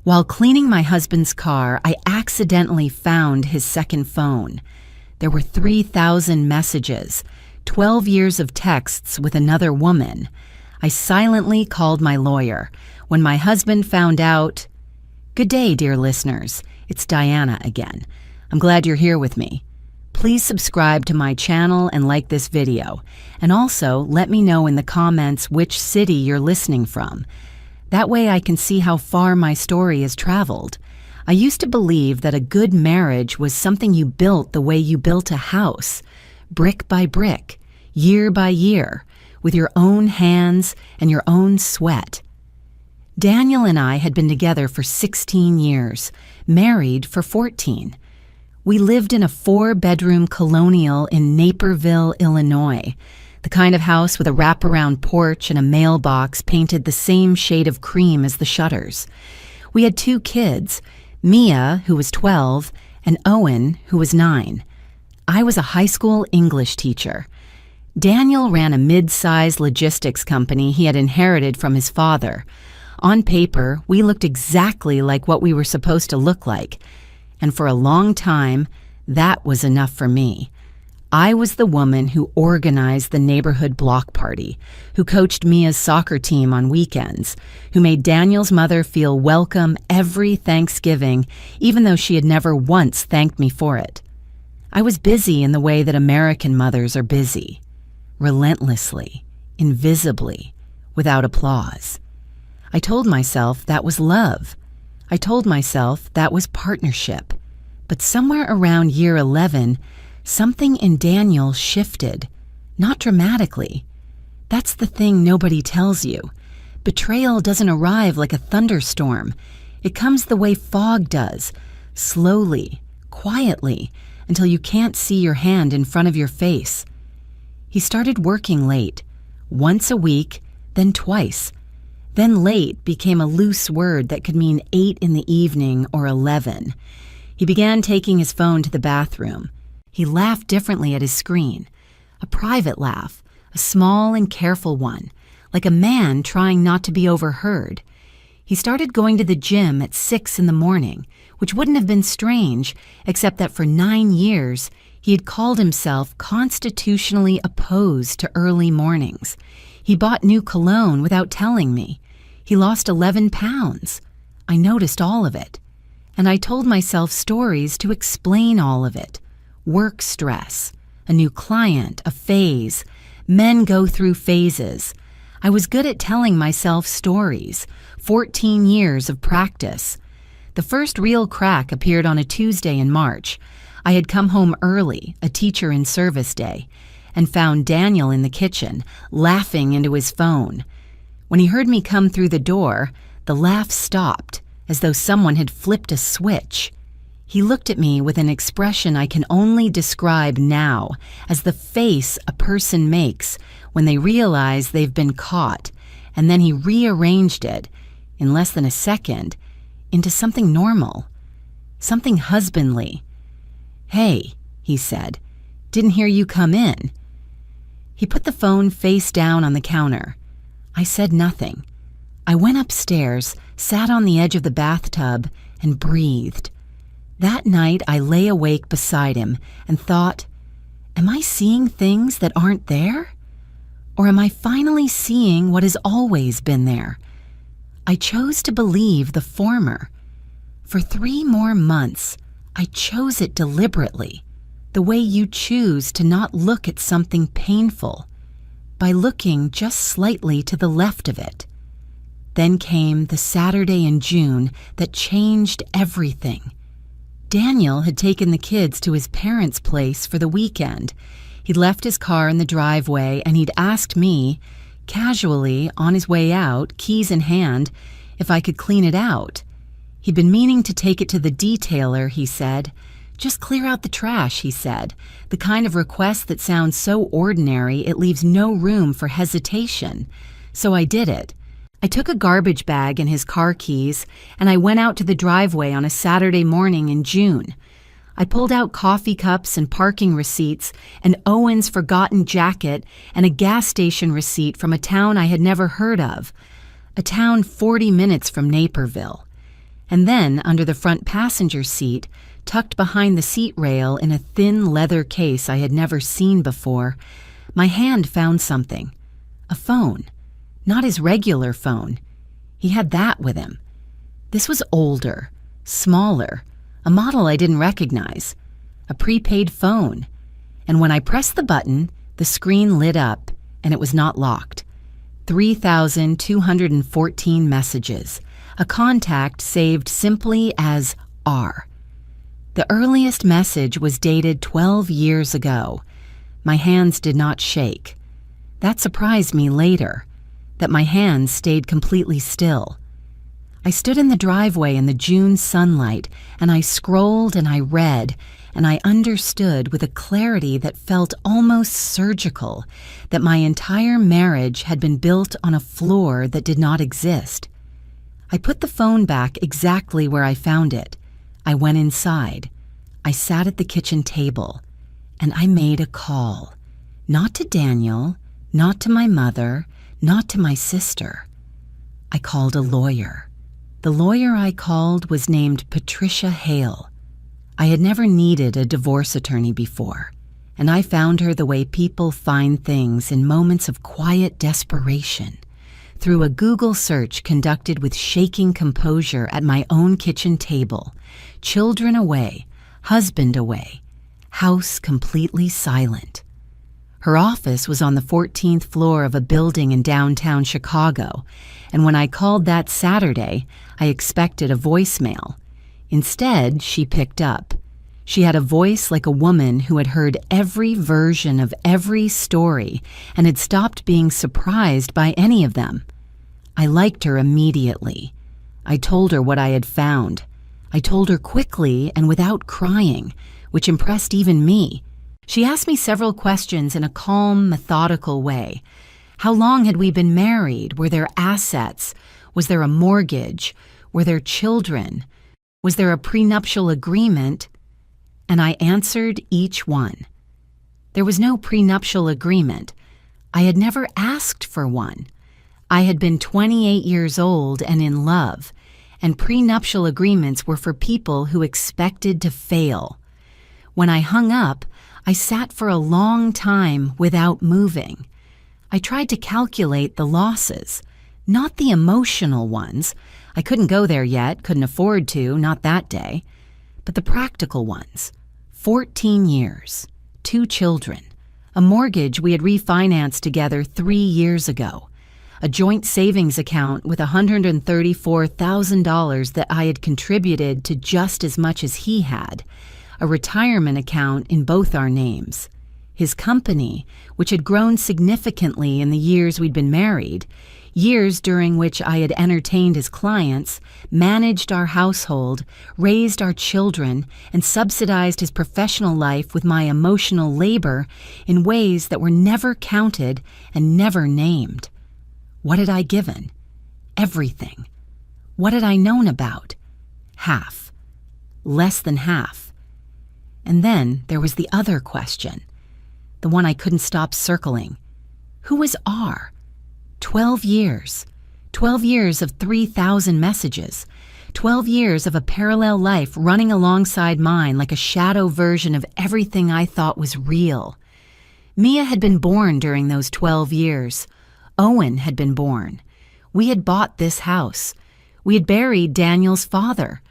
While cleaning my husband's car, I accidentally found his second phone. There were 3,000 messages, 12 years of texts with another woman. I silently called my lawyer. When my husband found out, "Good day, dear listeners. It's Diana again. I'm glad you're here with me. Please subscribe to my channel and like this video. And also, let me know in the comments which city you're listening from. That way I can see how far my story has traveled. I used to believe that a good marriage was something you built the way you built a house, brick by brick, year by year, with your own hands and your own sweat. Daniel and I had been together for 16 years, married for 14. We lived in a 4-bedroom colonial in Naperville, Illinois, the kind of house with a wraparound porch and a mailbox painted the same shade of cream as the shutters. We had 2 kids, Mia, who was 12, and Owen, who was 9. I was a high school English teacher. Daniel ran a mid-sized logistics company he had inherited from his father. On paper, we looked exactly like what we were supposed to look like, and for a long time, that was enough for me. I was the woman who organized the neighborhood block party, who coached Mia's soccer team on weekends, who made Daniel's mother feel welcome every Thanksgiving, even though she had never once thanked me for it. I was busy in the way that American mothers are busy, relentlessly, invisibly, without applause. I told myself that was love. I told myself that was partnership. But somewhere around year 11, something in Daniel shifted, not dramatically. That's the thing nobody tells you. Betrayal doesn't arrive like a thunderstorm. It comes the way fog does, slowly, quietly, until you can't see your hand in front of your face. He started working late, once a week, then twice. Then late became a loose word that could mean 8 in the evening or 11. He began taking his phone to the bathroom. He laughed differently at his screen. A private laugh, a small and careful one, like a man trying not to be overheard. He started going to the gym at 6 in the morning, which wouldn't have been strange, except that for 9 years, he had called himself constitutionally opposed to early mornings. He bought new cologne without telling me. He lost 11 pounds. I noticed all of it. And I told myself stories to explain all of it. Work stress, a new client, a phase. Men go through phases. I was good at telling myself stories. 14 years of practice. The first real crack appeared on a Tuesday in March. I had come home early, a teacher in service day, and found Daniel in the kitchen, laughing into his phone. When he heard me come through the door, the laugh stopped, as though someone had flipped a switch. He looked at me with an expression I can only describe now as the face a person makes when they realize they've been caught, and then he rearranged it, in less than a second, into something normal, something husbandly. "Hey," he said, "didn't hear you come in." He put the phone face down on the counter. I said nothing. I went upstairs, sat on the edge of the bathtub, and breathed. That night, I lay awake beside him and thought, am I seeing things that aren't there? Or am I finally seeing what has always been there? I chose to believe the former. For 3 more months, I chose it deliberately, the way you choose to not look at something painful, by looking just slightly to the left of it. Then came the Saturday in June that changed everything. Daniel had taken the kids to his parents' place for the weekend. He'd left his car in the driveway and he'd asked me, casually, on his way out, keys in hand, if I could clean it out. He'd been meaning to take it to the detailer, he said. Just clear out the trash, he said, the kind of request that sounds so ordinary it leaves no room for hesitation. So I did it. I took a garbage bag and his car keys, and I went out to the driveway on a Saturday morning in June. I pulled out coffee cups and parking receipts, and Owen's forgotten jacket, and a gas station receipt from a town I had never heard of, a town 40 minutes from Naperville. And then, under the front passenger seat, tucked behind the seat rail in a thin leather case I had never seen before, my hand found something. A phone. Not his regular phone. He had that with him. This was older, smaller, a model I didn't recognize. A prepaid phone. And when I pressed the button, the screen lit up, and it was not locked. 3,214 messages. A contact saved simply as R. The earliest message was dated 12 years ago. My hands did not shake. That surprised me later, that my hands stayed completely still. I stood in the driveway in the June sunlight, and I scrolled and I read, and I understood with a clarity that felt almost surgical that my entire marriage had been built on a floor that did not exist. I put the phone back exactly where I found it. I went inside. I sat at the kitchen table, and I made a call. Not to Daniel, not to my mother, not to my sister. I called a lawyer. The lawyer I called was named Patricia Hale. I had never needed a divorce attorney before, and I found her the way people find things in moments of quiet desperation, through a Google search conducted with shaking composure at my own kitchen table, children away, husband away, house completely silent. Her office was on the 14th floor of a building in downtown Chicago, and when I called that Saturday, I expected a voicemail. Instead, she picked up. She had a voice like a woman who had heard every version of every story and had stopped being surprised by any of them. I liked her immediately. I told her what I had found. I told her quickly and without crying, which impressed even me. She asked me several questions in a calm, methodical way. How long had we been married? Were there assets? Was there a mortgage? Were there children? Was there a prenuptial agreement? And I answered each one. There was no prenuptial agreement. I had never asked for one. I had been 28 years old and in love, and prenuptial agreements were for people who expected to fail. When I hung up, I sat for a long time without moving. I tried to calculate the losses, not the emotional ones. I couldn't go there yet, couldn't afford to, not that day, but the practical ones. 14 years, 2 children, a mortgage we had refinanced together 3 years ago, a joint savings account with $134,000 that I had contributed to just as much as he had, a retirement account in both our names. His company, which had grown significantly in the years we'd been married, years during which I had entertained his clients, managed our household, raised our children, and subsidized his professional life with my emotional labor in ways that were never counted and never named. What had I given? Everything. What had I known about? Half. Less than half. And then there was the other question, the one I couldn't stop circling. Who was R? 12 years. 12 years of 3,000 messages. 12 years of a parallel life running alongside mine like a shadow version of everything I thought was real. Mia had been born during those 12 years. Owen had been born. We had bought this house. We had buried Daniel's father.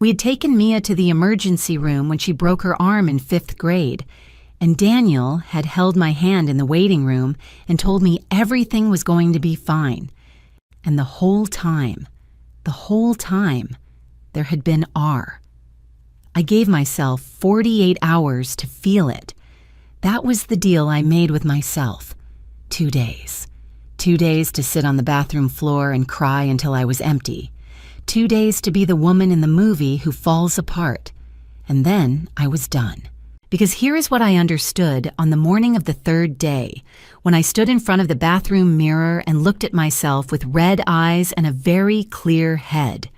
We had taken Mia to the emergency room when she broke her arm in 5th grade, and Daniel had held my hand in the waiting room and told me everything was going to be fine. And the whole time, there had been R. I gave myself 48 hours to feel it. That was the deal I made with myself. 2 days. 2 days to sit on the bathroom floor and cry until I was empty. 2 days to be the woman in the movie who falls apart. And then I was done. Because here is what I understood on the morning of the 3rd day, when I stood in front of the bathroom mirror and looked at myself with red eyes and a very clear head.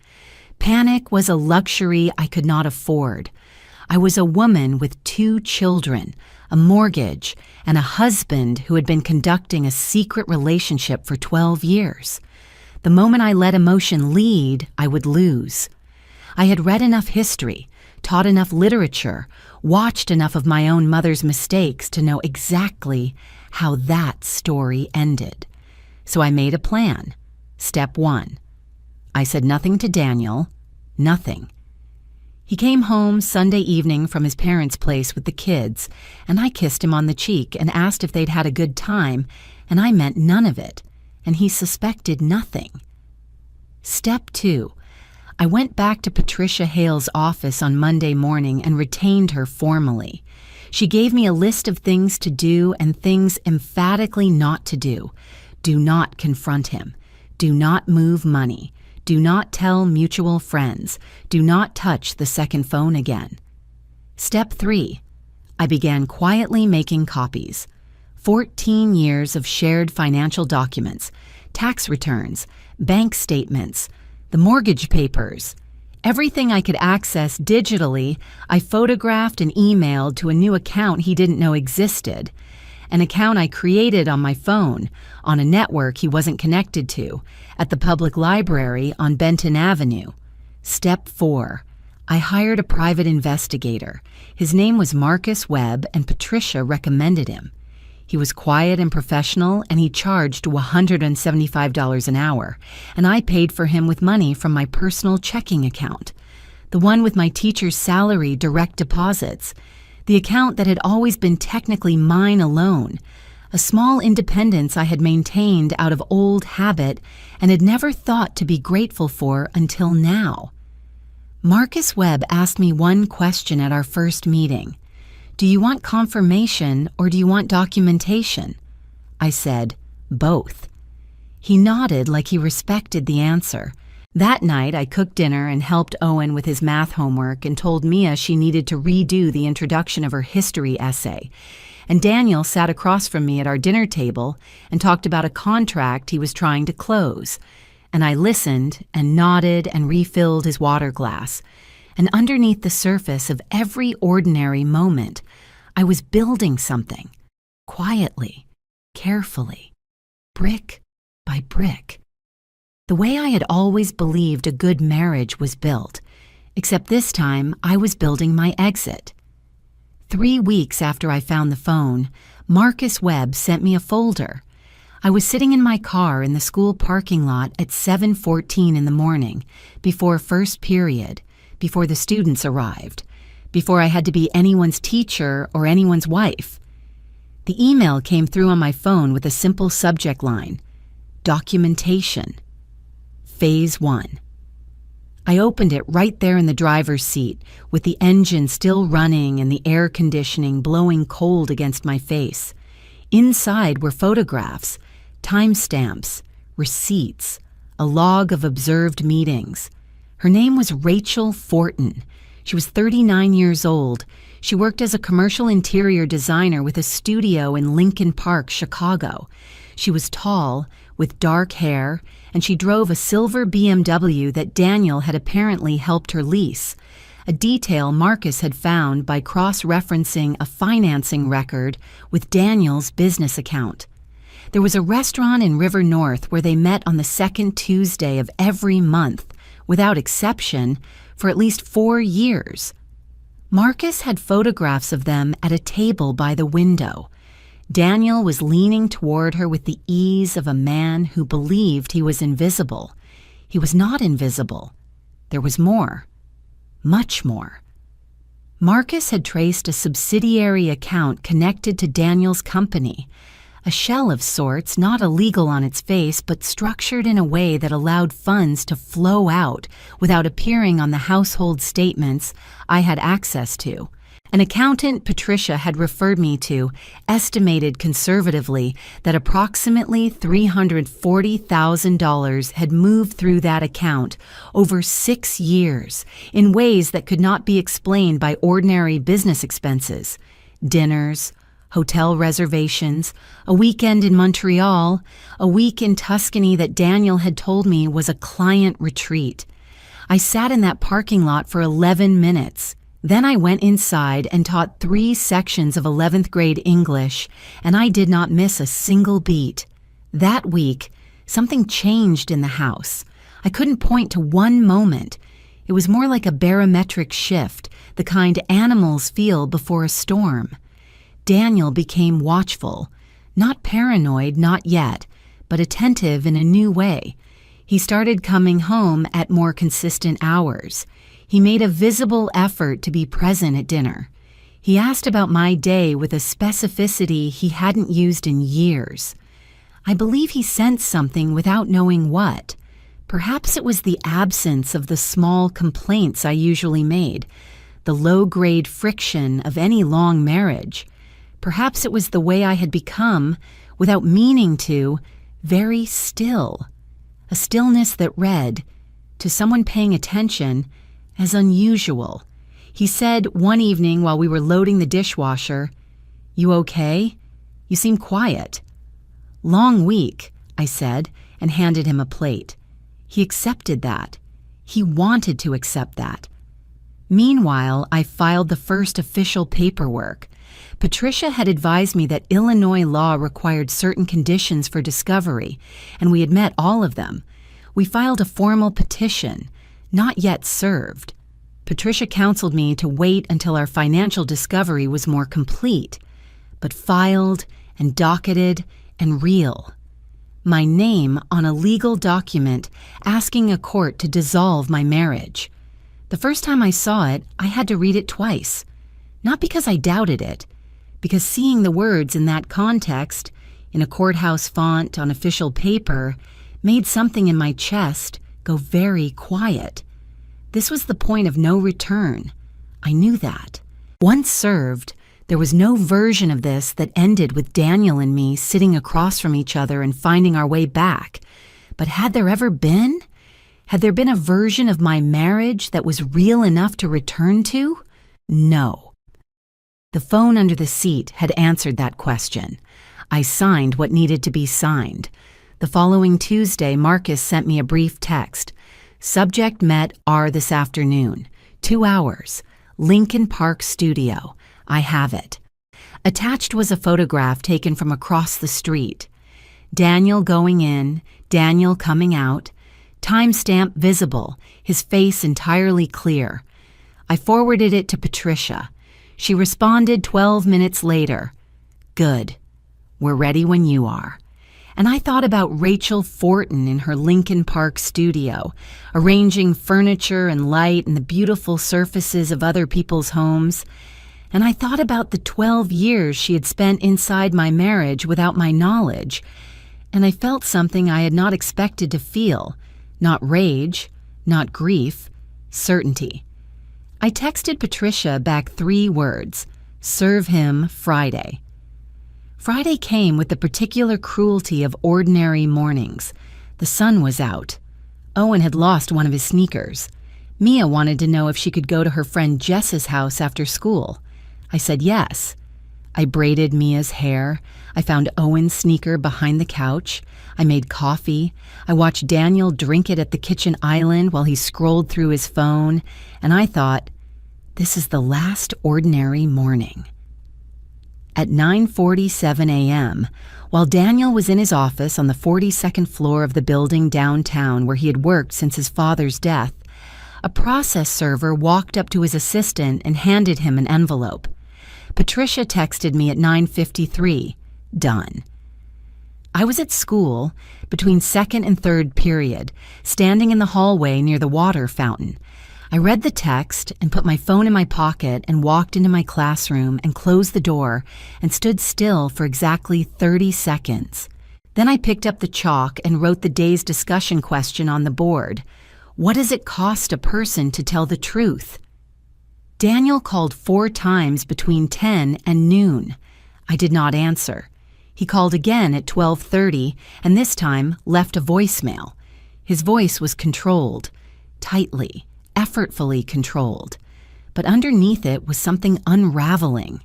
Panic was a luxury I could not afford. I was a woman with 2 children, a mortgage, and a husband who had been conducting a secret relationship for 12 years. The moment I let emotion lead, I would lose. I had read enough history, taught enough literature, watched enough of my own mother's mistakes to know exactly how that story ended. So I made a plan. Step 1. I said nothing to Daniel. Nothing. He came home Sunday evening from his parents' place with the kids, and I kissed him on the cheek and asked if they'd had a good time, and I meant none of it, and he suspected nothing. Step 2. I went back to Patricia Hale's office on Monday morning and retained her formally. She gave me a list of things to do and things emphatically not to do. Do not confront him. Do not move money. Do not tell mutual friends. Do not touch the second phone again. Step 3. I began quietly making copies. 14 years of shared financial documents, tax returns, bank statements, the mortgage papers. Everything I could access digitally, I photographed and emailed to a new account he didn't know existed, an account I created on my phone, on a network he wasn't connected to, at the public library on Benton Avenue. Step 4. I hired a private investigator. His name was Marcus Webb, and Patricia recommended him. He was quiet and professional, and he charged $175 an hour, and I paid for him with money from my personal checking account, the one with my teacher's salary direct deposits, the account that had always been technically mine alone, a small independence I had maintained out of old habit and had never thought to be grateful for until now. Marcus Webb asked me one question at our first meeting. Do you want confirmation or do you want documentation? I said, both. He nodded like he respected the answer. That night, I cooked dinner and helped Owen with his math homework and told Mia she needed to redo the introduction of her history essay. And Daniel sat across from me at our dinner table and talked about a contract he was trying to close. And I listened and nodded and refilled his water glass. And underneath the surface of every ordinary moment, I was building something, quietly, carefully, brick by brick. The way I had always believed a good marriage was built, except this time I was building my exit. 3 weeks after I found the phone, Marcus Webb sent me a folder. I was sitting in my car in the school parking lot at 7:14 in the morning, before first period, before the students arrived, before I had to be anyone's teacher or anyone's wife. The email came through on my phone with a simple subject line, documentation. Phase 1. I opened it right there in the driver's seat, with the engine still running and the air conditioning blowing cold against my face. Inside were photographs, timestamps, receipts, a log of observed meetings. Her name was Rachel Fortin. She was 39 years old. She worked as a commercial interior designer with a studio in Lincoln Park, Chicago. She was tall, with dark hair, and she drove a silver BMW that Daniel had apparently helped her lease, a detail Marcus had found by cross-referencing a financing record with Daniel's business account. There was a restaurant in River North where they met on the second Tuesday of every month, without exception, for at least 4 years. Marcus had photographs of them at a table by the window. Daniel was leaning toward her with the ease of a man who believed he was invisible. He was not invisible. There was more. Much more. Marcus had traced a subsidiary account connected to Daniel's company, a shell of sorts, not illegal on its face, but structured in a way that allowed funds to flow out without appearing on the household statements I had access to. An accountant Patricia had referred me to estimated conservatively that approximately $340,000 had moved through that account over 6 years in ways that could not be explained by ordinary business expenses, dinners, hotel reservations, a weekend in Montreal, a week in Tuscany that Daniel had told me was a client retreat. I sat in that parking lot for 11 minutes. Then I went inside and taught 3 sections of 11th grade English, and I did not miss a single beat. That week, something changed in the house. I couldn't point to one moment. It was more like a barometric shift, the kind animals feel before a storm. Daniel became watchful, not paranoid, not yet, but attentive in a new way. He started coming home at more consistent hours. He made a visible effort to be present at dinner. He asked about my day with a specificity he hadn't used in years. I believe he sensed something without knowing what. Perhaps it was the absence of the small complaints I usually made, the low-grade friction of any long marriage. Perhaps it was the way I had become, without meaning to, very still. A stillness that read, to someone paying attention, as unusual. He said one evening while we were loading the dishwasher, "You okay? You seem quiet." "Long week," I said, and handed him a plate. He accepted that. He wanted to accept that. Meanwhile, I filed the first official paperwork. Patricia had advised me that Illinois law required certain conditions for discovery, and we had met all of them. We filed a formal petition, not yet served. Patricia counseled me to wait until our financial discovery was more complete, but filed and docketed and real. My name on a legal document asking a court to dissolve my marriage. The first time I saw it, I had to read it twice. Not because I doubted it, because seeing the words in that context, in a courthouse font on official paper, made something in my chest go very quiet. This was the point of no return. I knew that. Once served, there was no version of this that ended with Daniel and me sitting across from each other and finding our way back. But had there ever been? Had there been a version of my marriage that was real enough to return to? No. The phone under the seat had answered that question. I signed what needed to be signed. The following Tuesday, Marcus sent me a brief text. Subject met R this afternoon. 2 hours. Lincoln Park Studio. I have it. Attached was a photograph taken from across the street. Daniel going in, Daniel coming out. Timestamp visible, his face entirely clear. I forwarded it to Patricia. She responded 12 minutes later. Good. We're ready when you are. And I thought about Rachel Fortin in her Lincoln Park studio, arranging furniture and light and the beautiful surfaces of other people's homes. And I thought about the 12 years she had spent inside my marriage without my knowledge. And I felt something I had not expected to feel. Not rage, not grief, certainty. I texted Patricia back 3 words, serve him Friday. Friday came with the particular cruelty of ordinary mornings. The sun was out. Owen had lost one of his sneakers. Mia wanted to know if she could go to her friend Jess's house after school. I said yes. I braided Mia's hair. I found Owen's sneaker behind the couch. I made coffee. I watched Daniel drink it at the kitchen island while he scrolled through his phone, and I thought, this is the last ordinary morning. At 9:47 a.m., while Daniel was in his office on the 42nd floor of the building downtown where he had worked since his father's death, a process server walked up to his assistant and handed him an envelope. Patricia texted me at 9:53, done. I was at school, between second and third period, standing in the hallway near the water fountain. I read the text and put my phone in my pocket and walked into my classroom and closed the door and stood still for exactly 30 seconds. Then I picked up the chalk and wrote the day's discussion question on the board. What does it cost a person to tell the truth? Daniel called 4 times between 10 and noon. I did not answer. He called again at 12:30 and this time left a voicemail. His voice was controlled, tightly, effortfully controlled. But underneath it was something unraveling.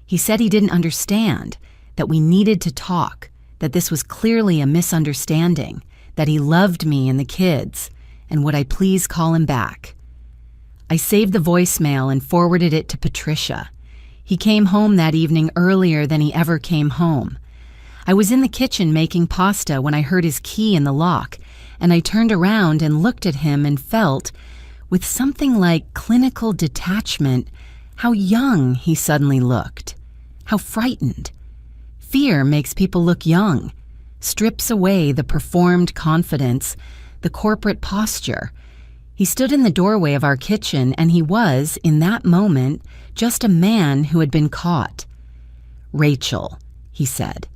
He said he didn't understand, that we needed to talk, that this was clearly a misunderstanding, that he loved me and the kids, and would I please call him back. I saved the voicemail and forwarded it to Patricia. He came home that evening earlier than he ever came home. I was in the kitchen making pasta when I heard his key in the lock, and I turned around and looked at him and felt, With something like clinical detachment, how young he suddenly looked. How frightened. Fear makes people look young, strips away the performed confidence, the corporate posture. He stood in the doorway of our kitchen, and he was, in that moment, just a man who had been caught. Rachel, he said.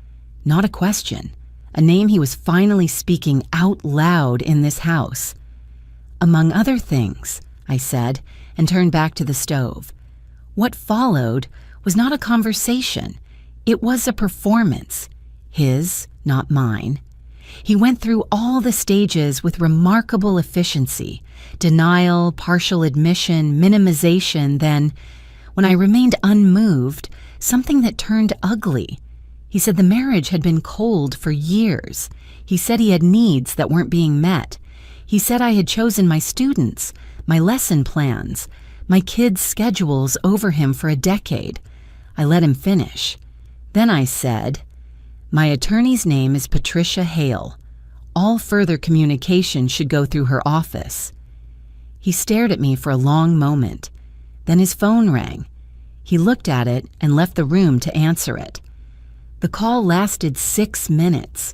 Not a question. A name he was finally speaking out loud in this house. Among other things, I said, and turned back to the stove. What followed was not a conversation. It was a performance. His, not mine. He went through all the stages with remarkable efficiency. Denial, partial admission, minimization, then, when I remained unmoved, something that turned ugly. He said the marriage had been cold for years. He said he had needs that weren't being met. He said I had chosen my students, my lesson plans, my kids' schedules over him for a decade. I let him finish. Then I said, "My attorney's name is Patricia Hale. All further communication should go through her office." He stared at me for a long moment. Then his phone rang. He looked at it and left the room to answer it. The call lasted 6 minutes.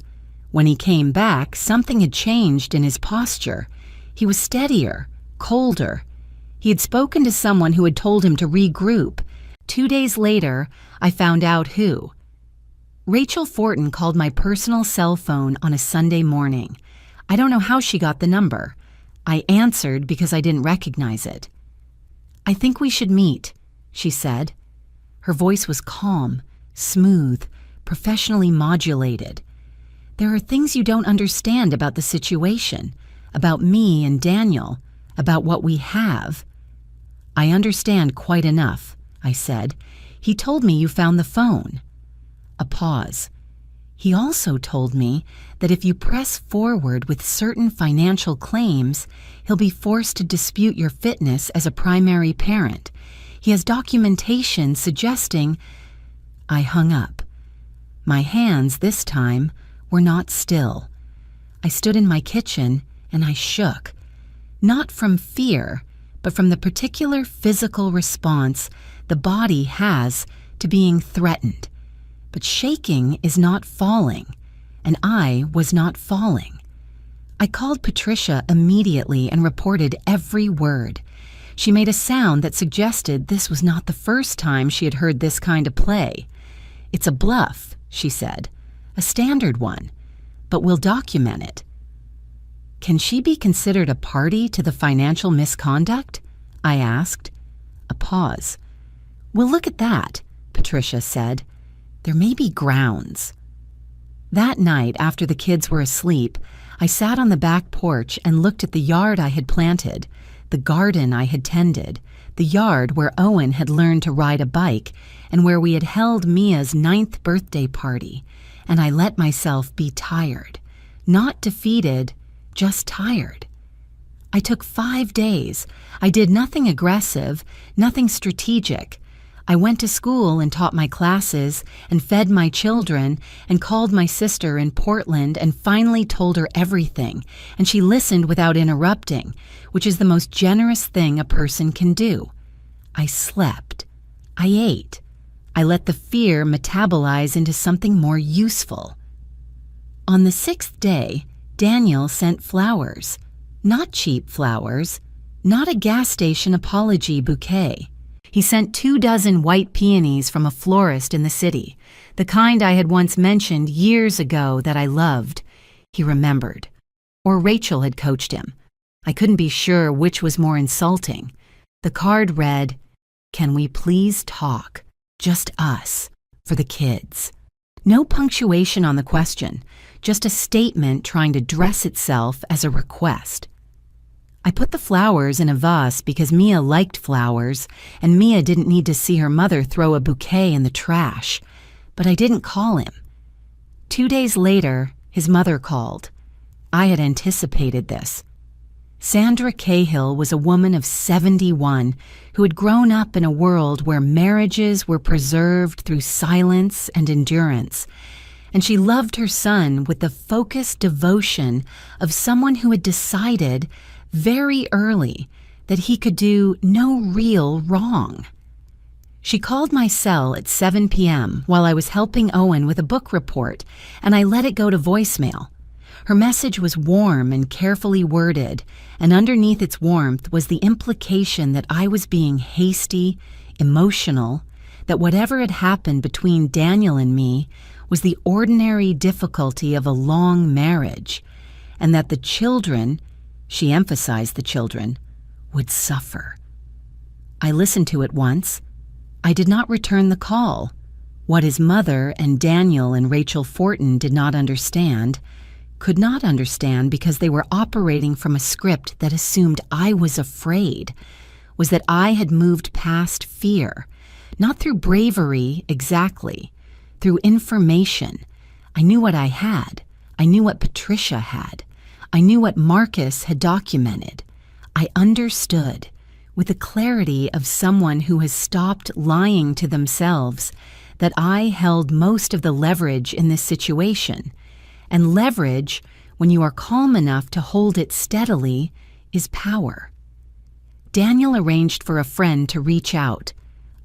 When he came back, something had changed in his posture. He was steadier, colder. He had spoken to someone who had told him to regroup. 2 days later, I found out who. Rachel Fortin called my personal cell phone on a Sunday morning. I don't know how she got the number. I answered because I didn't recognize it. "I think we should meet," she said. Her voice was calm, smooth, professionally modulated. "There are things you don't understand about the situation, about me and Daniel, about what we have." "I understand quite enough," I said. "He told me you found the phone." A pause. "He also told me that if you press forward with certain financial claims, he'll be forced to dispute your fitness as a primary parent. He has documentation suggesting—" I hung up. My hands, this time, were not still. I stood in my kitchen and I shook. Not from fear, but from the particular physical response the body has to being threatened. But shaking is not falling, and I was not falling. I called Patricia immediately and reported every word. She made a sound that suggested this was not the first time she had heard this kind of play. "It's a bluff," she said, "a standard one, but we'll document it." "Can she be considered a party to the financial misconduct?" I asked. A pause. "We'll look at that," Patricia said. "There may be grounds." That night, after the kids were asleep, I sat on the back porch and looked at the yard I had planted, the garden I had tended, the yard where Owen had learned to ride a bike and where we had held Mia's 9th birthday party, and I let myself be tired. Not defeated, just tired. I took 5 days. I did nothing aggressive, nothing strategic. I went to school and taught my classes and fed my children and called my sister in Portland and finally told her everything, and she listened without interrupting, which is the most generous thing a person can do. I slept. I ate. I let the fear metabolize into something more useful. On the 6th day, Daniel sent flowers. Not cheap flowers. Not a gas station apology bouquet. He sent 24 white peonies from a florist in the city, the kind I had once mentioned years ago that I loved. He remembered. Or Rachel had coached him. I couldn't be sure which was more insulting. The card read, "Can we please talk? Just us, for the kids." No punctuation on the question, just a statement trying to dress itself as a request. I put the flowers in a vase because Mia liked flowers, and Mia didn't need to see her mother throw a bouquet in the trash. But I didn't call him. 2 days later, his mother called. I had anticipated this. Sandra Cahill was a woman of 71 who had grown up in a world where marriages were preserved through silence and endurance, and she loved her son with the focused devotion of someone who had decided very early that he could do no real wrong. She called my cell at 7 p.m. while I was helping Owen with a book report, and I let it go to voicemail. Her message was warm and carefully worded, and underneath its warmth was the implication that I was being hasty, emotional, that whatever had happened between Daniel and me was the ordinary difficulty of a long marriage, and that the children, she emphasized the children, would suffer. I listened to it once. I did not return the call. What his mother and Daniel and Rachel Fortin did not understand, could not understand because they were operating from a script that assumed I was afraid, was that I had moved past fear, not through bravery exactly, through information. I knew what I had. I knew what Patricia had. I knew what Marcus had documented. I understood, with the clarity of someone who has stopped lying to themselves, that I held most of the leverage in this situation. And leverage, when you are calm enough to hold it steadily, is power. Daniel arranged for a friend to reach out,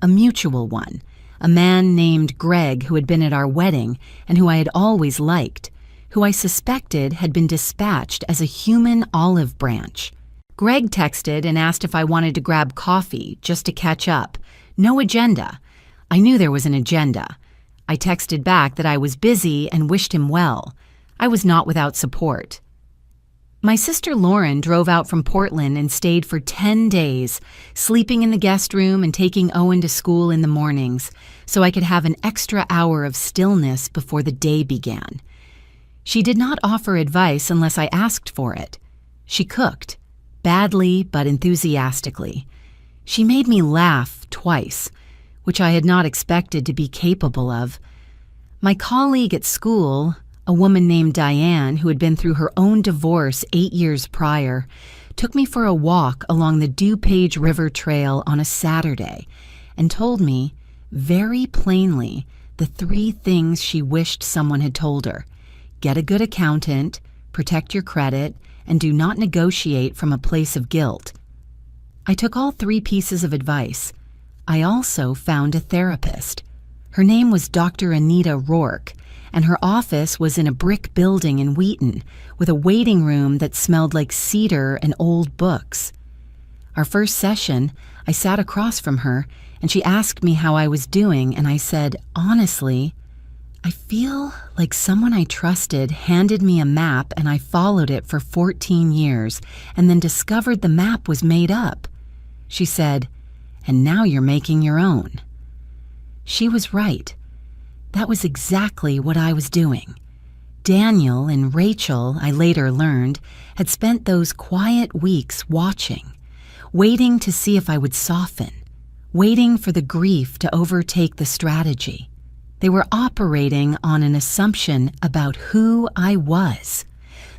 a mutual one, a man named Greg who had been at our wedding and who I had always liked, who I suspected had been dispatched as a human olive branch. Greg texted and asked if I wanted to grab coffee, just to catch up. No agenda. I knew there was an agenda. I texted back that I was busy and wished him well. I was not without support. My sister Lauren drove out from Portland and stayed for 10 days, sleeping in the guest room and taking Owen to school in the mornings, so I could have an extra hour of stillness before the day began. She did not offer advice unless I asked for it. She cooked. Badly but enthusiastically. She made me laugh twice, which I had not expected to be capable of. My colleague at school, a woman named Diane who had been through her own divorce 8 years prior, took me for a walk along the DuPage River Trail on a Saturday and told me, very plainly, the 3 things she wished someone had told her. Get a good accountant, protect your credit, and do not negotiate from a place of guilt. I took all 3 pieces of advice. I also found a therapist. Her name was Dr. Anita Rourke, and her office was in a brick building in Wheaton with a waiting room that smelled like cedar and old books. Our first session, I sat across from her, and she asked me how I was doing, and I said, honestly, I feel like someone I trusted handed me a map and I followed it for 14 years and then discovered the map was made up. She said, and now you're making your own. She was right. That was exactly what I was doing. Daniel and Rachel, I later learned, had spent those quiet weeks watching, waiting to see if I would soften, waiting for the grief to overtake the strategy. They were operating on an assumption about who I was.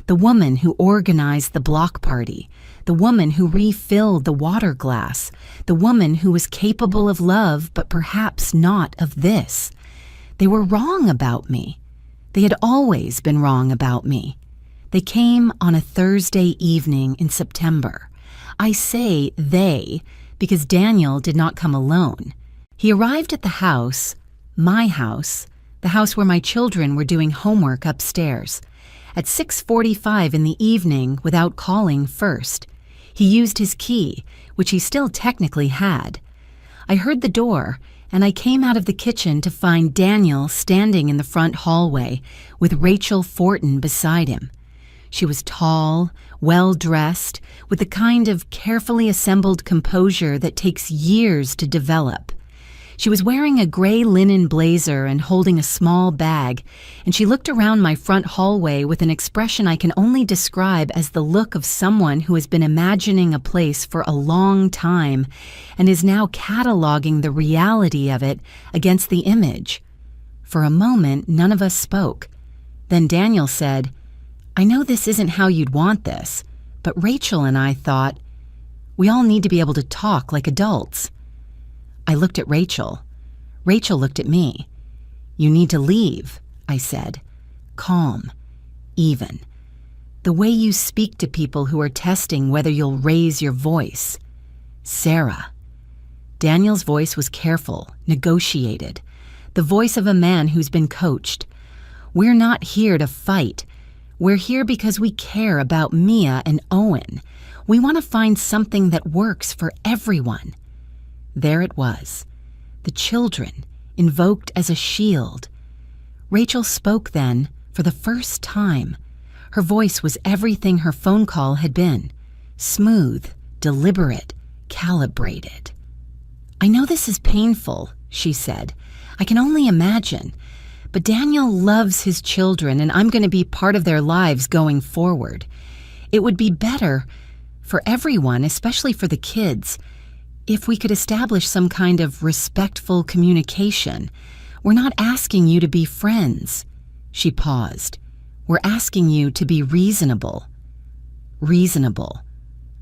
The woman who organized the block party, the woman who refilled the water glass, the woman who was capable of love but perhaps not of this. They were wrong about me. They had always been wrong about me. They came on a Thursday evening in September. I say they because Daniel did not come alone. He arrived at the house, my house, the house where my children were doing homework upstairs, at 6:45 in the evening without calling first. He used his key, which he still technically had. I heard the door, and I came out of the kitchen to find Daniel standing in the front hallway with Rachel Fortin beside him. She was tall, well-dressed, with the kind of carefully assembled composure that takes years to develop. She was wearing a gray linen blazer and holding a small bag, and she looked around my front hallway with an expression I can only describe as the look of someone who has been imagining a place for a long time and is now cataloging the reality of it against the image. For a moment, none of us spoke. Then Daniel said, I know this isn't how you'd want this, but Rachel and I thought, we all need to be able to talk like adults. I looked at Rachel. Rachel looked at me. You need to leave, I said. Calm. Even. The way you speak to people who are testing whether you'll raise your voice. Sarah. Daniel's voice was careful, negotiated, the voice of a man who's been coached. We're not here to fight. We're here because we care about Mia and Owen. We want to find something that works for everyone. There it was. The children, invoked as a shield. Rachel spoke then, for the first time. Her voice was everything her phone call had been. Smooth, deliberate, calibrated. "I know this is painful," she said. "I can only imagine. But Daniel loves his children, and I'm going to be part of their lives going forward. It would be better for everyone, especially for the kids, if we could establish some kind of respectful communication. We're not asking you to be friends." She paused. "We're asking you to be reasonable." Reasonable.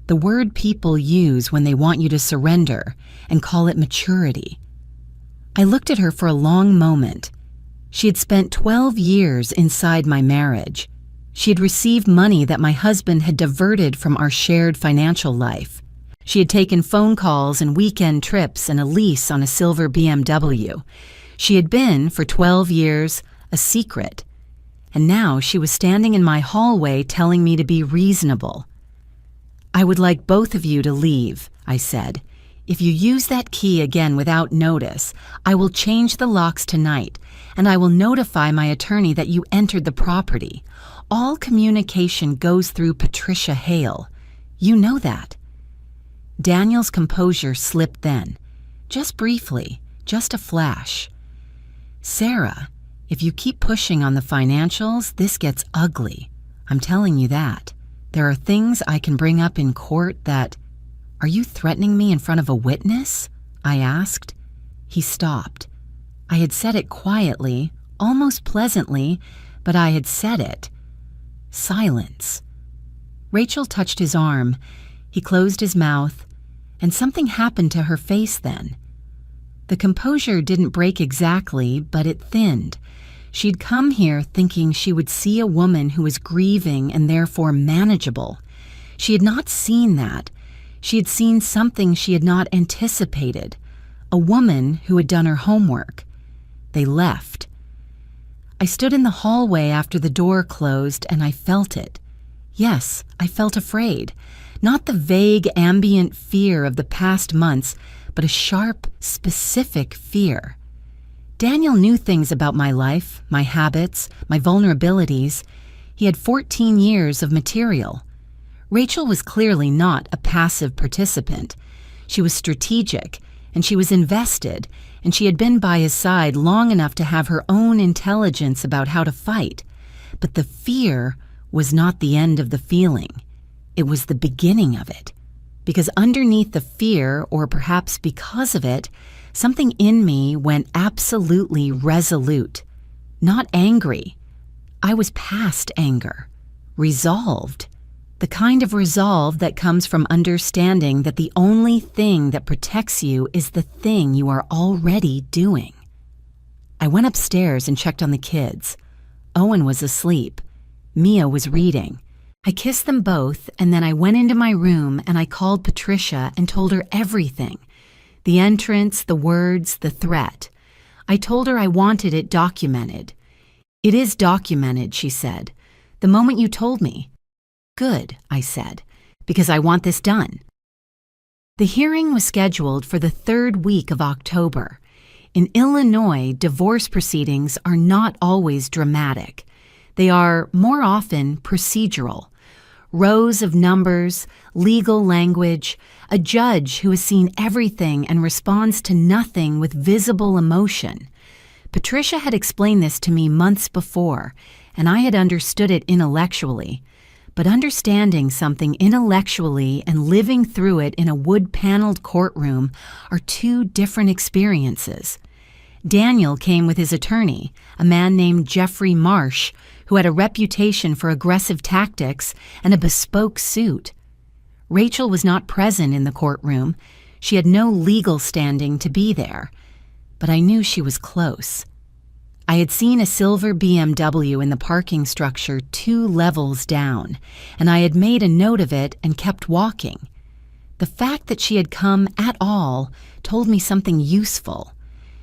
The word people use when they want you to surrender and call it maturity. I looked at her for a long moment. She had spent 12 years inside my marriage. She had received money that my husband had diverted from our shared financial life. She had taken phone calls and weekend trips and a lease on a silver BMW. She had been, for 12 years, a secret. And now she was standing in my hallway telling me to be reasonable. "I would like both of you to leave," I said. "If you use that key again without notice, I will change the locks tonight, and I will notify my attorney that you entered the property. All communication goes through Patricia Hale. You know that." Daniel's composure slipped then. Just briefly, just a flash. "Sarah, if you keep pushing on the financials, this gets ugly. I'm telling you that. There are things I can bring up in court that—" "Are you threatening me in front of a witness?" I asked. He stopped. I had said it quietly, almost pleasantly, but I had said it. Silence. Rachel touched his arm. He closed his mouth, and something happened to her face then. The composure didn't break exactly, but it thinned. She'd come here thinking she would see a woman who was grieving and therefore manageable. She had not seen that. She had seen something she had not anticipated, a woman who had done her homework. They left. I stood in the hallway after the door closed, and I felt it. Yes, I felt afraid. Not the vague, ambient fear of the past months, but a sharp, specific fear. Daniel knew things about my life, my habits, my vulnerabilities. He had 14 years of material. Rachel was clearly not a passive participant. She was strategic, and she was invested, and she had been by his side long enough to have her own intelligence about how to fight. But the fear was not the end of the feeling. It was the beginning of it. Because underneath the fear, or perhaps because of it, something in me went absolutely resolute. Not angry. I was past anger. Resolved. The kind of resolve that comes from understanding that the only thing that protects you is the thing you are already doing. I went upstairs and checked on the kids. Owen was asleep. Mia was reading. I kissed them both, and then I went into my room and I called Patricia and told her everything. The entrance, the words, the threat. I told her I wanted it documented. "It is documented," she said. "The moment you told me." "Good," I said, "because I want this done." The hearing was scheduled for the 3rd week of October. In Illinois, divorce proceedings are not always dramatic. They are, more often, procedural. Rows of numbers, legal language, a judge who has seen everything and responds to nothing with visible emotion. Patricia had explained this to me months before, and I had understood it intellectually. But understanding something intellectually and living through it in a wood-paneled courtroom are two different experiences. Daniel came with his attorney, a man named Jeffrey Marsh, who had a reputation for aggressive tactics and a bespoke suit. Rachel was not present in the courtroom. She had no legal standing to be there, but I knew she was close. I had seen a silver BMW in the parking structure 2 levels down, and I had made a note of it and kept walking. The fact that she had come at all told me something useful.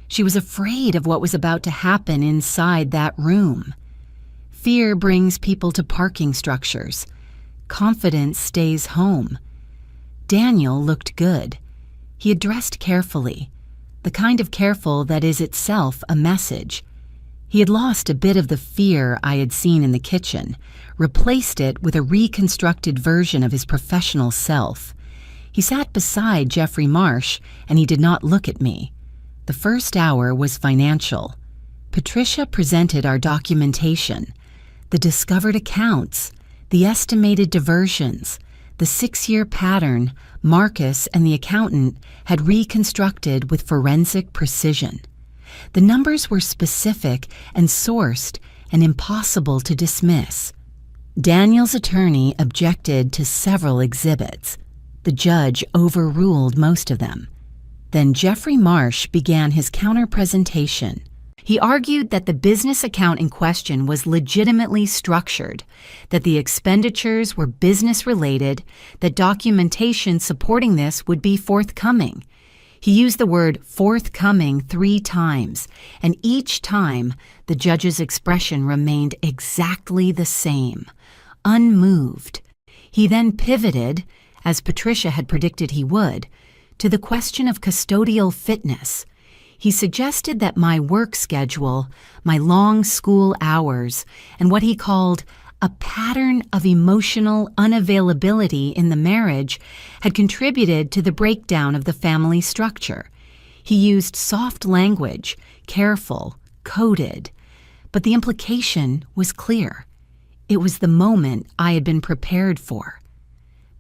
She was afraid of what was about to happen inside that room. Fear brings people to parking structures. Confidence stays home. Daniel looked good. He had dressed carefully, the kind of careful that is itself a message. He had lost a bit of the fear I had seen in the kitchen, replaced it with a reconstructed version of his professional self. He sat beside Jeffrey Marsh, and he did not look at me. The first hour was financial. Patricia presented our documentation, the discovered accounts, the estimated diversions, the 6-year pattern Marcus and the accountant had reconstructed with forensic precision. The numbers were specific and sourced and impossible to dismiss. Daniel's attorney objected to several exhibits. The judge overruled most of them. Then Jeffrey Marsh began his counter-presentation. He argued that the business account in question was legitimately structured, that the expenditures were business-related, that documentation supporting this would be forthcoming. He used the word forthcoming 3 times, and each time the judge's expression remained exactly the same, unmoved. He then pivoted, as Patricia had predicted he would, to the question of custodial fitness. He suggested that my work schedule, my long school hours, and what he called a pattern of emotional unavailability in the marriage had contributed to the breakdown of the family structure. He used soft language, careful, coded, but the implication was clear. It was the moment I had been prepared for.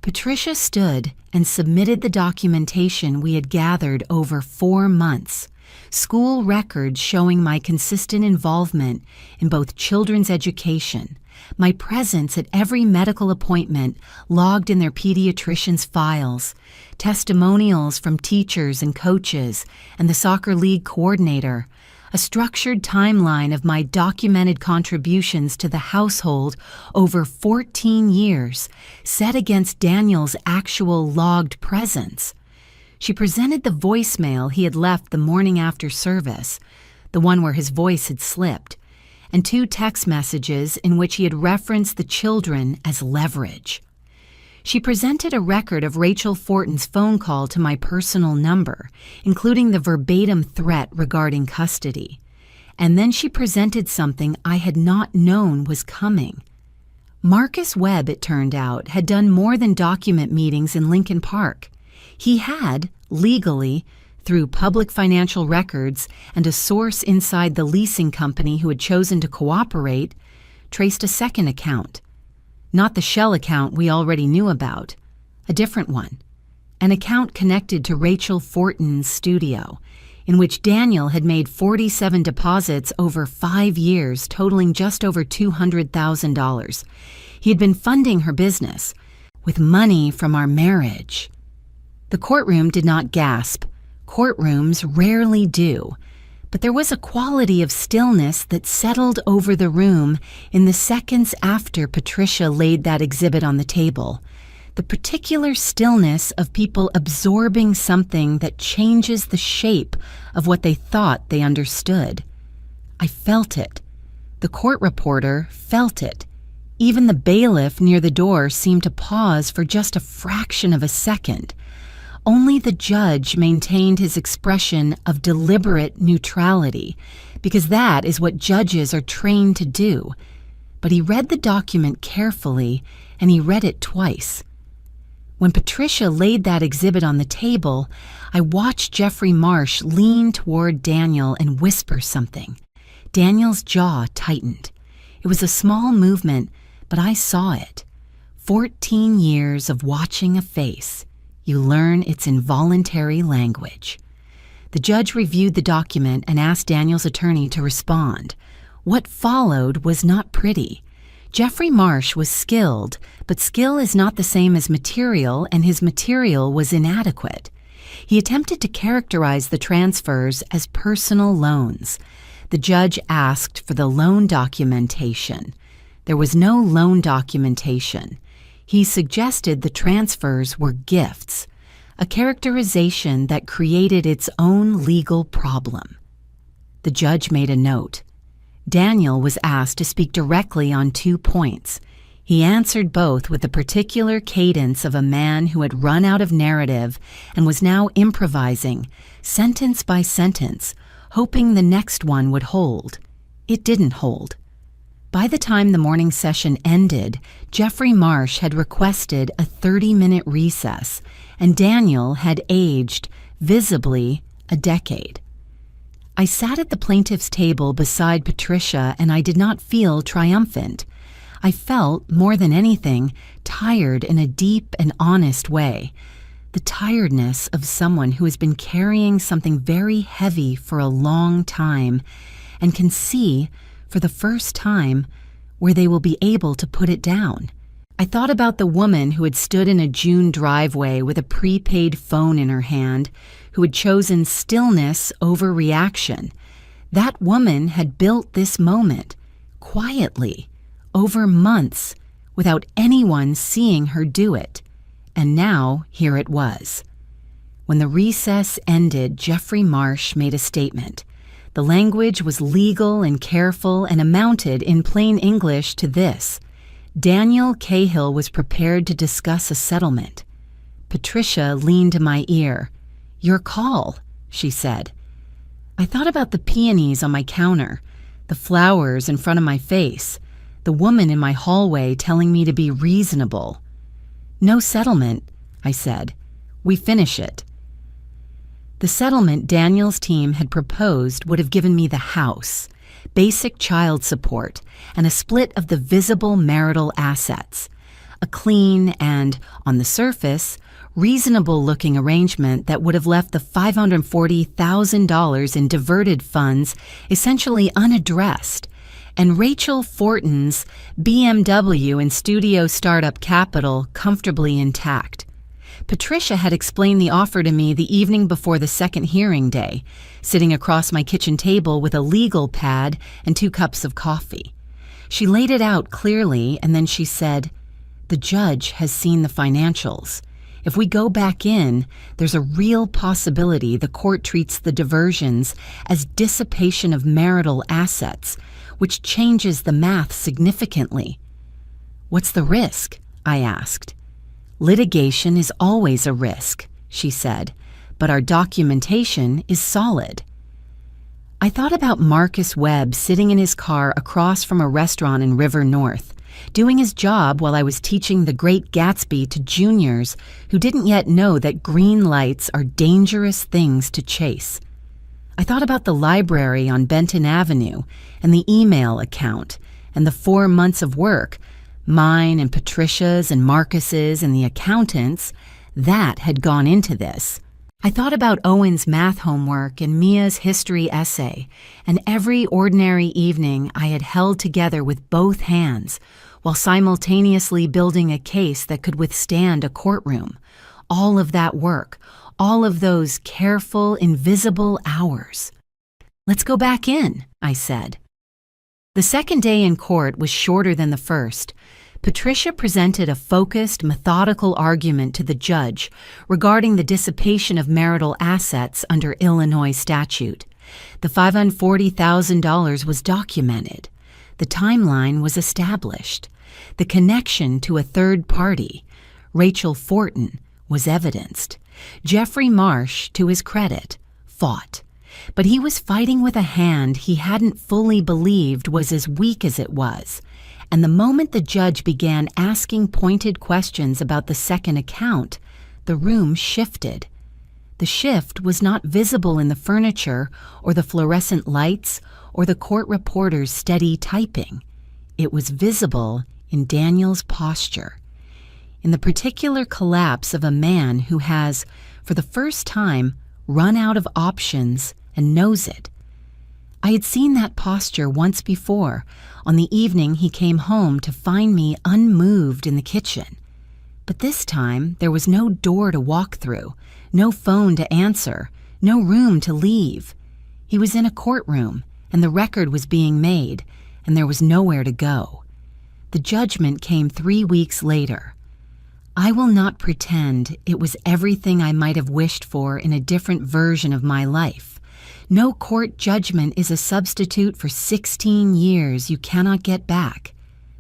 Patricia stood and submitted the documentation we had gathered over 4 months. School records showing my consistent involvement in both children's education, my presence at every medical appointment logged in their pediatrician's files, testimonials from teachers and coaches and the soccer league coordinator, a structured timeline of my documented contributions to the household over 14 years, set against Daniel's actual logged presence. She presented the voicemail he had left the morning after service, the one where his voice had slipped, and 2 text messages in which he had referenced the children as leverage. She presented a record of Rachel Fortin's phone call to my personal number, including the verbatim threat regarding custody. And then she presented something I had not known was coming. Marcus Webb, it turned out, had done more than document meetings in Lincoln Park. He had, legally, through public financial records and a source inside the leasing company who had chosen to cooperate, traced a second account. Not the shell account we already knew about, a different one. An account connected to Rachel Fortin's studio, in which Daniel had made 47 deposits over 5 years, totaling just over $200,000. He had been funding her business with money from our marriage. The courtroom did not gasp. Courtrooms rarely do. But there was a quality of stillness that settled over the room in the seconds after Patricia laid that exhibit on the table. The particular stillness of people absorbing something that changes the shape of what they thought they understood. I felt it. The court reporter felt it. Even the bailiff near the door seemed to pause for just a fraction of a second. Only the judge maintained his expression of deliberate neutrality, because that is what judges are trained to do. But he read the document carefully, and he read it twice. When Patricia laid that exhibit on the table, I watched Jeffrey Marsh lean toward Daniel and whisper something. Daniel's jaw tightened. It was a small movement, but I saw it. 14 years of watching a face. You learn its involuntary language. The judge reviewed the document and asked Daniel's attorney to respond. What followed was not pretty. Jeffrey Marsh was skilled, but skill is not the same as material, and his material was inadequate. He attempted to characterize the transfers as personal loans. The judge asked for the loan documentation. There was no loan documentation. He suggested the transfers were gifts. a characterization that created its own legal problem. The judge made a note. Daniel was asked to speak directly on 2 points. He answered both with the particular cadence of a man who had run out of narrative and was now improvising, sentence by sentence, hoping the next one would hold. It didn't hold. By the time the morning session ended, Jeffrey Marsh had requested a 30-minute recess, and Daniel had aged, visibly, a decade. I sat at the plaintiff's table beside Patricia, and I did not feel triumphant. I felt, more than anything, tired in a deep and honest way. The tiredness of someone who has been carrying something very heavy for a long time and can see, for the first time, where they will be able to put it down. I thought about the woman who had stood in a June driveway with a prepaid phone in her hand, who had chosen stillness over reaction. That woman had built this moment, quietly, over months, without anyone seeing her do it. And now, here it was. When the recess ended, Jeffrey Marsh made a statement. The language was legal and careful and amounted in plain English to this: Daniel Cahill was prepared to discuss a settlement. Patricia leaned to my ear. "Your call," she said. I thought about the peonies on my counter, the flowers in front of my face, the woman in my hallway telling me to be reasonable. "No settlement," I said. "We finish it." The settlement Daniel's team had proposed would have given me the house, basic child support, and a split of the visible marital assets. A clean and, on the surface, reasonable-looking arrangement that would have left the $540,000 in diverted funds essentially unaddressed, and Rachel Fortin's BMW and studio startup capital comfortably intact. Patricia had explained the offer to me the evening before the second hearing day, sitting across my kitchen table with a legal pad and 2 cups of coffee. She laid it out clearly, and then she said, "The judge has seen the financials. If we go back in, there's a real possibility the court treats the diversions as dissipation of marital assets, which changes the math significantly." "What's the risk?" I asked. "Litigation is always a risk," she said, "but our documentation is solid." I thought about Marcus Webb sitting in his car across from a restaurant in River North, doing his job while I was teaching The Great Gatsby to juniors who didn't yet know that green lights are dangerous things to chase. I thought about the library on Benton Avenue and the email account and the 4 months of work, mine and Patricia's and Marcus's and the accountants, that had gone into this. I thought about Owen's math homework and Mia's history essay, and every ordinary evening I had held together with both hands while simultaneously building a case that could withstand a courtroom. All of that work, all of those careful, invisible hours. "Let's go back in," I said. The second day in court was shorter than the first. Patricia presented a focused, methodical argument to the judge regarding the dissipation of marital assets under Illinois statute. The $540,000 was documented. The timeline was established. The connection to a third party, Rachel Fortin, was evidenced. Jeffrey Marsh, to his credit, fought. But he was fighting with a hand he hadn't fully believed was as weak as it was. And the moment the judge began asking pointed questions about the second account, the room shifted. The shift was not visible in the furniture or the fluorescent lights or the court reporter's steady typing. It was visible in Daniel's posture, in the particular collapse of a man who has, for the first time, run out of options and knows it. I had seen that posture once before, on the evening he came home to find me unmoved in the kitchen. But this time there was no door to walk through, no phone to answer, no room to leave. He was in a courtroom, and the record was being made, and there was nowhere to go. The judgment came 3 weeks later. I will not pretend it was everything I might have wished for in a different version of my life. No court judgment is a substitute for 16 years you cannot get back,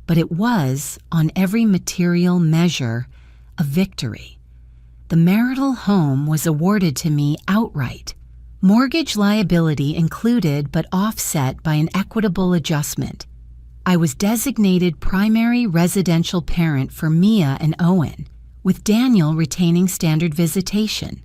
but it was, on every material measure, a victory. The marital home was awarded to me outright. Mortgage liability included but offset by an equitable adjustment. I was designated primary residential parent for Mia and Owen, with Daniel retaining standard visitation.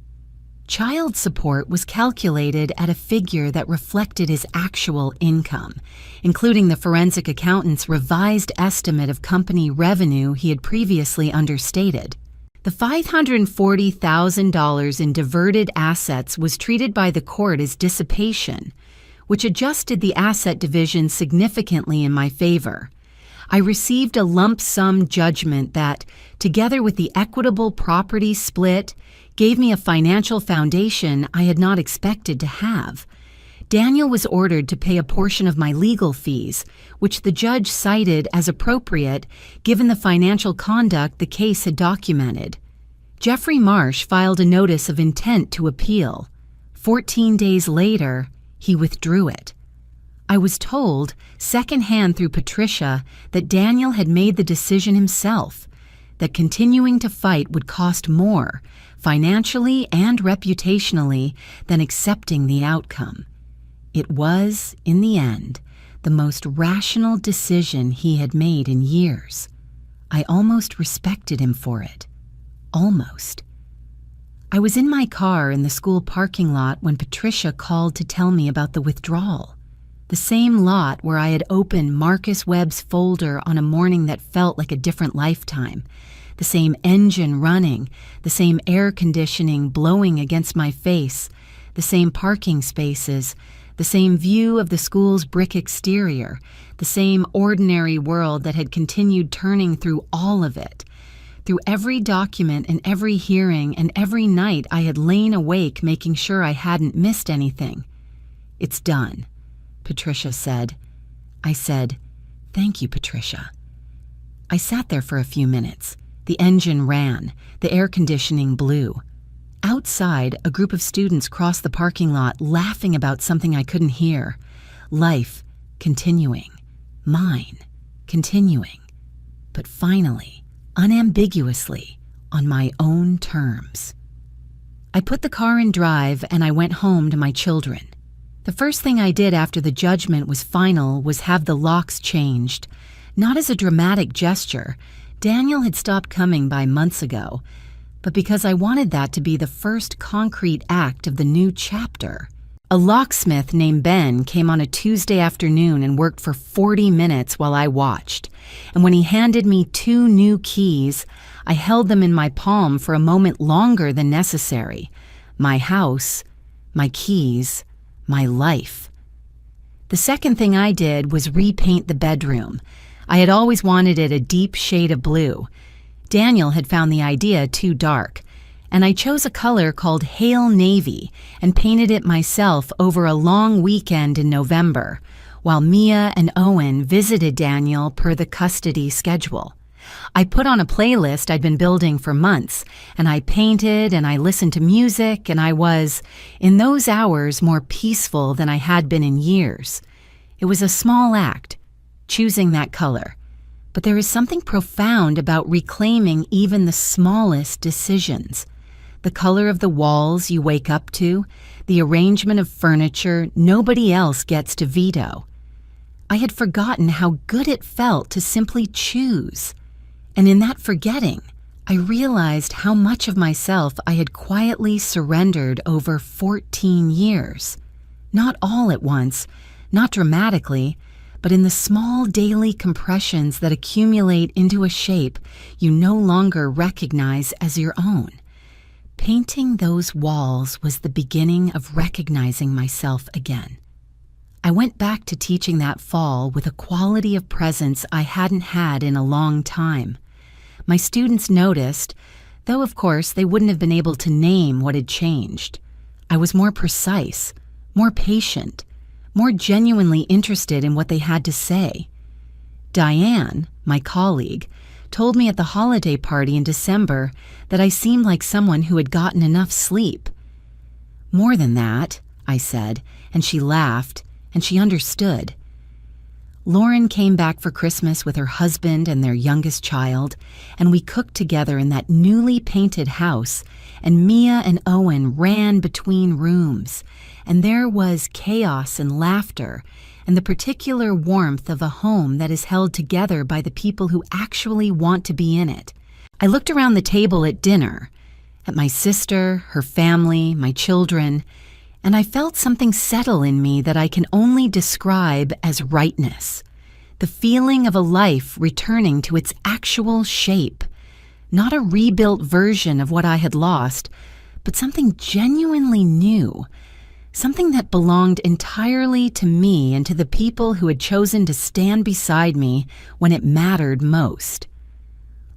Child support was calculated at a figure that reflected his actual income, including the forensic accountant's revised estimate of company revenue he had previously understated. The $540,000 in diverted assets was treated by the court as dissipation, which adjusted the asset division significantly in my favor. I received a lump sum judgment that, together with the equitable property split, gave me a financial foundation I had not expected to have. Daniel was ordered to pay a portion of my legal fees, which the judge cited as appropriate given the financial conduct the case had documented. Jeffrey Marsh filed a notice of intent to appeal. 14 days later, he withdrew it. I was told, secondhand through Patricia, that Daniel had made the decision himself, that continuing to fight would cost more, financially and reputationally, than accepting the outcome. It was, in the end, the most rational decision he had made in years. I almost respected him for it. Almost. I was in my car in the school parking lot when Patricia called to tell me about the withdrawal. The same lot where I had opened Marcus Webb's folder on a morning that felt like a different lifetime. The same engine running, the same air conditioning blowing against my face, the same parking spaces, the same view of the school's brick exterior, the same ordinary world that had continued turning through all of it. Through every document and every hearing and every night I had lain awake making sure I hadn't missed anything. "It's done," Patricia said. I said, "Thank you, Patricia." I sat there for a few minutes. The engine ran. The air conditioning blew. Outside, a group of students crossed the parking lot laughing about something I couldn't hear. Life continuing. Mine continuing. But finally, unambiguously, on my own terms. I put the car in drive and I went home to my children. The first thing I did after the judgment was final was have the locks changed. Not as a dramatic gesture. Daniel had stopped coming by months ago, but because I wanted that to be the first concrete act of the new chapter. A locksmith named Ben came on a Tuesday afternoon and worked for 40 minutes while I watched. And when he handed me 2 new keys, I held them in my palm for a moment longer than necessary. My house, my keys, my life. The second thing I did was repaint the bedroom. I had always wanted it a deep shade of blue. Daniel had found the idea too dark, and I chose a color called Hail Navy and painted it myself over a long weekend in November, while Mia and Owen visited Daniel per the custody schedule. I put on a playlist I'd been building for months, and I painted and I listened to music, and I was, in those hours, more peaceful than I had been in years. It was a small act, choosing that color, but there is something profound about reclaiming even the smallest decisions. The color of the walls you wake up to, the arrangement of furniture nobody else gets to veto. I had forgotten how good it felt to simply choose. And in that forgetting, I realized how much of myself I had quietly surrendered over 14 years. Not all at once, not dramatically, but in the small daily compressions that accumulate into a shape you no longer recognize as your own. Painting those walls was the beginning of recognizing myself again. I went back to teaching that fall with a quality of presence I hadn't had in a long time. My students noticed, though of course they wouldn't have been able to name what had changed. I was more precise, more patient, more genuinely interested in what they had to say. Diane, my colleague, told me at the holiday party in December that I seemed like someone who had gotten enough sleep. More than that, I said, and she laughed, and she understood. Lauren came back for Christmas with her husband and their youngest child, and we cooked together in that newly painted house, and Mia and Owen ran between rooms, and there was chaos and laughter, and the particular warmth of a home that is held together by the people who actually want to be in it. I looked around the table at dinner, at my sister, her family, my children, and I felt something settle in me that I can only describe as rightness, the feeling of a life returning to its actual shape, not a rebuilt version of what I had lost, but something genuinely new, something that belonged entirely to me and to the people who had chosen to stand beside me when it mattered most.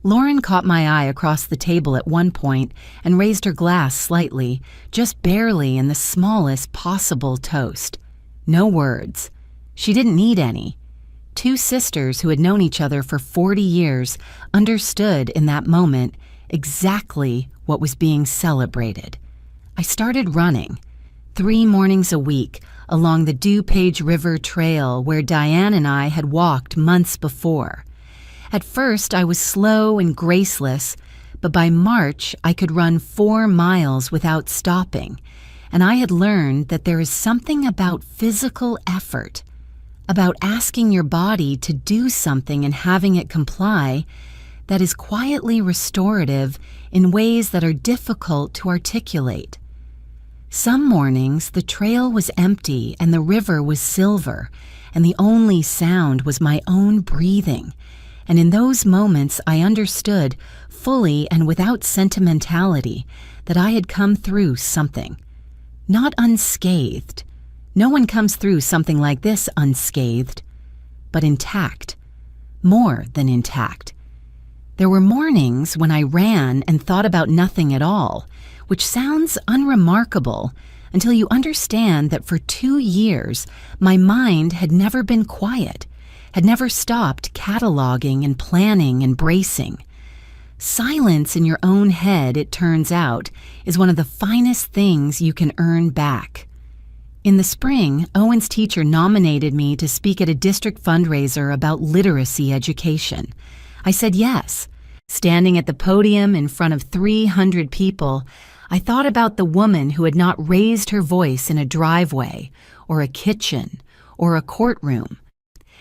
Lauren caught my eye across the table at one point and raised her glass slightly, just barely in the smallest possible toast. No words. She didn't need any. Two sisters who had known each other for 40 years understood in that moment exactly what was being celebrated. I started running. 3 mornings a week along the DuPage River Trail where Diane and I had walked months before. At first, I was slow and graceless, but by March, I could run 4 miles without stopping, and I had learned that there is something about physical effort, about asking your body to do something and having it comply, that is quietly restorative in ways that are difficult to articulate. Some mornings, the trail was empty and the river was silver, and the only sound was my own breathing. And in those moments, I understood, fully and without sentimentality, that I had come through something. Not unscathed. No one comes through something like this unscathed, but intact. More than intact. There were mornings when I ran and thought about nothing at all, which sounds unremarkable until you understand that for 2 years, my mind had never been quiet, had never stopped cataloging and planning and bracing. Silence in your own head, it turns out, is one of the finest things you can earn back. In the spring, Owen's teacher nominated me to speak at a district fundraiser about literacy education. I said yes. Standing at the podium in front of 300 people, I thought about the woman who had not raised her voice in a driveway or a kitchen or a courtroom.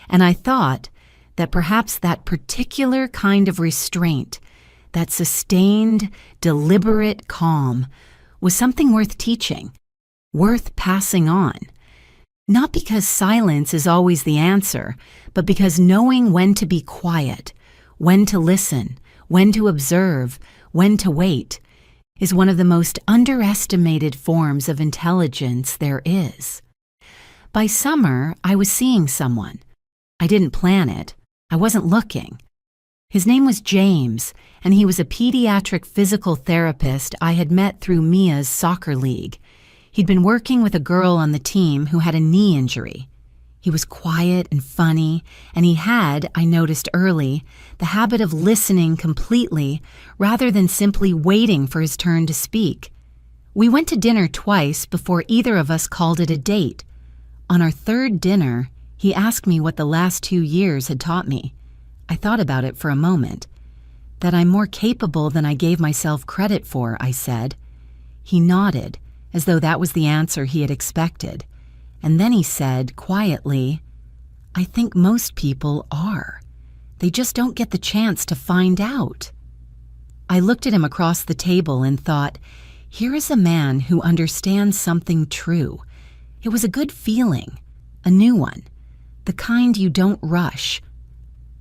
And I thought that perhaps that particular kind of restraint, that sustained, deliberate calm, was something worth teaching, worth passing on. Not because silence is always the answer, but because knowing when to be quiet, when to listen, when to observe, when to wait, is one of the most underestimated forms of intelligence there is. By summer, I was seeing someone. I didn't plan it. I wasn't looking. His name was James, and he was a pediatric physical therapist I had met through Mia's soccer league. He'd been working with a girl on the team who had a knee injury. He was quiet and funny, and he had, I noticed early, the habit of listening completely rather than simply waiting for his turn to speak. We went to dinner twice before either of us called it a date. On our 3rd dinner, he asked me what the last 2 years had taught me. I thought about it for a moment. That I'm more capable than I gave myself credit for, I said. He nodded, as though that was the answer he had expected. And then he said, quietly, I think most people are. They just don't get the chance to find out. I looked at him across the table and thought, here is a man who understands something true. It was a good feeling, a new one, the kind you don't rush.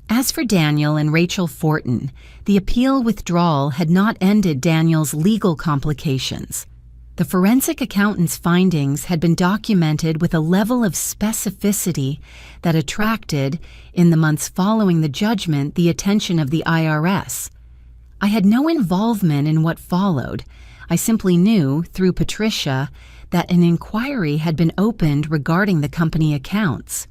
As for Daniel and Rachel Fortin, the appeal withdrawal had not ended Daniel's legal complications. The forensic accountant's findings had been documented with a level of specificity that attracted, in the months following the judgment, the attention of the IRS. I had no involvement in what followed. I simply knew, through Patricia, that an inquiry had been opened regarding the company accounts.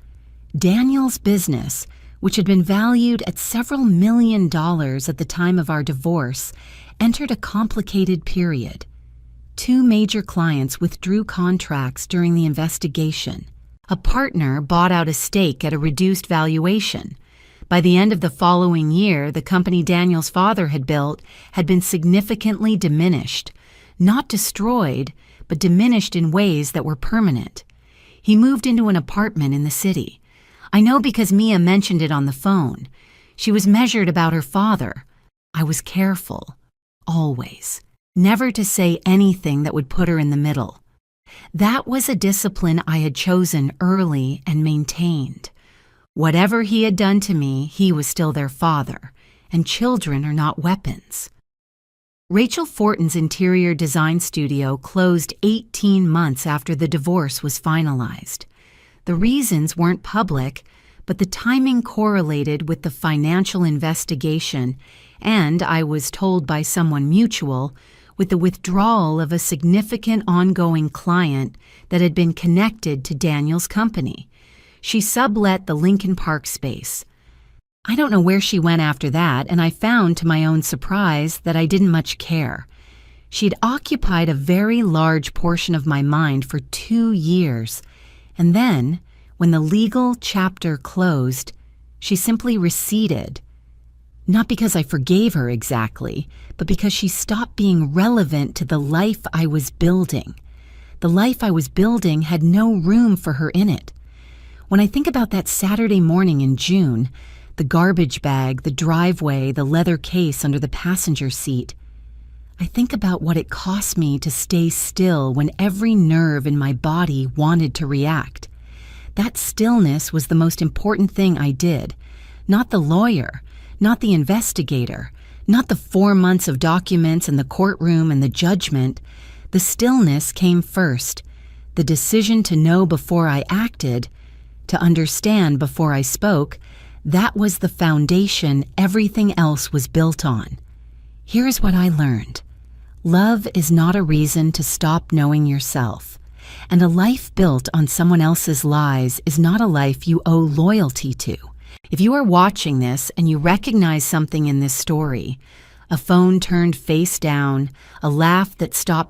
Daniel's business, which had been valued at several $1,000,000 at the time of our divorce, entered a complicated period. 2 major clients withdrew contracts during the investigation. A partner bought out a stake at a reduced valuation. By the end of the following year, the company Daniel's father had built had been significantly diminished, not destroyed, but diminished in ways that were permanent. He moved into an apartment in the city. I know because Mia mentioned it on the phone. She was measured about her father. I was careful, always, never to say anything that would put her in the middle. That was a discipline I had chosen early and maintained. Whatever he had done to me, he was still their father, and children are not weapons. Rachel Fortin's interior design studio closed 18 months after the divorce was finalized. The reasons weren't public, but the timing correlated with the financial investigation and, I was told by someone mutual, with the withdrawal of a significant ongoing client that had been connected to Daniel's company. She sublet the Lincoln Park space. I don't know where she went after that, and I found to my own surprise that I didn't much care. She'd occupied a very large portion of my mind for 2 years, and then, when the legal chapter closed, she simply receded. Not because I forgave her exactly, but because she stopped being relevant to the life I was building. The life I was building had no room for her in it. When I think about that Saturday morning in June, the garbage bag, the driveway, the leather case under the passenger seat, I think about what it cost me to stay still when every nerve in my body wanted to react. That stillness was the most important thing I did, not the lawyer, not the investigator, not the 4 months of documents and the courtroom and the judgment. The stillness came first, the decision to know before I acted, to understand before I spoke. That was the foundation everything else was built on. Here's what I learned. Love is not a reason to stop knowing yourself, and a life built on someone else's lies is not a life you owe loyalty to. If you are watching this and you recognize something in this story, a phone turned face down, a laugh that stopped